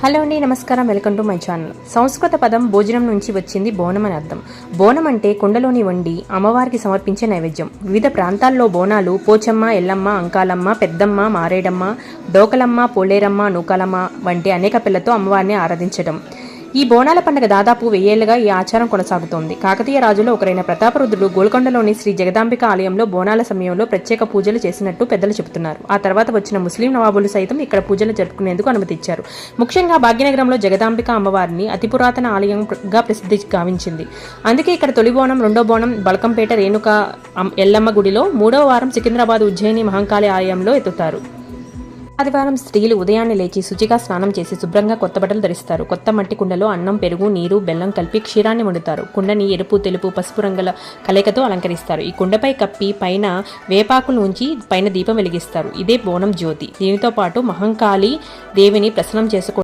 Hello అండి, నమస్కారం. Welcome to my channel. సంస్కృత పదం భోజనం నుంచి వచ్చింది బోనం అని అర్థం. బోనం అంటే కుండలోని వండి అమ్మవారికి సమర్పించే నైవేద్యం. వివిధ ప్రాంతాల్లో బోనాలు పోచమ్మ, ఎల్లమ్మ, అంకాలమ్మ, పెద్దమ్మ, మారేడమ్మ, డోకలమ్మ, పోలేరమ్మ, నూకాలమ్మ వంటి అనేక పిల్లతో అమ్మవారిని ఆరాధించడం. ఈ బోనాల పండుగ దాదాపు 1000 ఏళ్లుగా ఈ ఆచారం కొనసాగుతోంది. కాకతీయ రాజులో ఒకరైన ప్రతాపరుద్రుడు గోల్కొండలోని శ్రీ జగదాంబిక ఆలయంలో బోనాల సమయంలో ప్రత్యేక పూజలు చేసినట్టు పెద్దలు చెబుతున్నారు. ఆ తర్వాత వచ్చిన ముస్లిం నవాబులు సైతం ఇక్కడ పూజలు జరుపుకునేందుకు అనుమతిచ్చారు. ముఖ్యంగా భాగ్యనగరంలో జగదాంబిక అమ్మవారిని అతి పురాతన ఆలయంగా ప్రసిద్ధి గావించింది. అందుకే ఇక్కడ తొలి బోనం, రెండో బోనం బల్కంపేట రేణుక ఎల్లమ్మ గుడిలో, మూడవ వారం సికింద్రాబాద్ ఉజ్జయిని మహంకాళి ఆలయంలో ఎత్తుతారు. ఆదివారం స్త్రీలు ఉదయాన్నే లేచి శుచిగా స్నానం చేసి శుభ్రంగా కొత్త బట్టలు ధరిస్తారు. కొత్త మట్టి కుండలో అన్నం, పెరుగు, నీరు, బెల్లం కలిపి క్షీరాన్ని వండుతారు. కుండని ఎరుపు, తెలుపు, పసుపు రంగుల కలయికతో అలంకరిస్తారు. ఈ కుండపై కప్పి పైన వేపాకులు ఉంచి పైన దీపం వెలిగిస్తారు. ఇదే బోనం జ్యోతి. దీనితో పాటు మహంకాళి దేవిని ప్రసన్నం చేసుకోవడం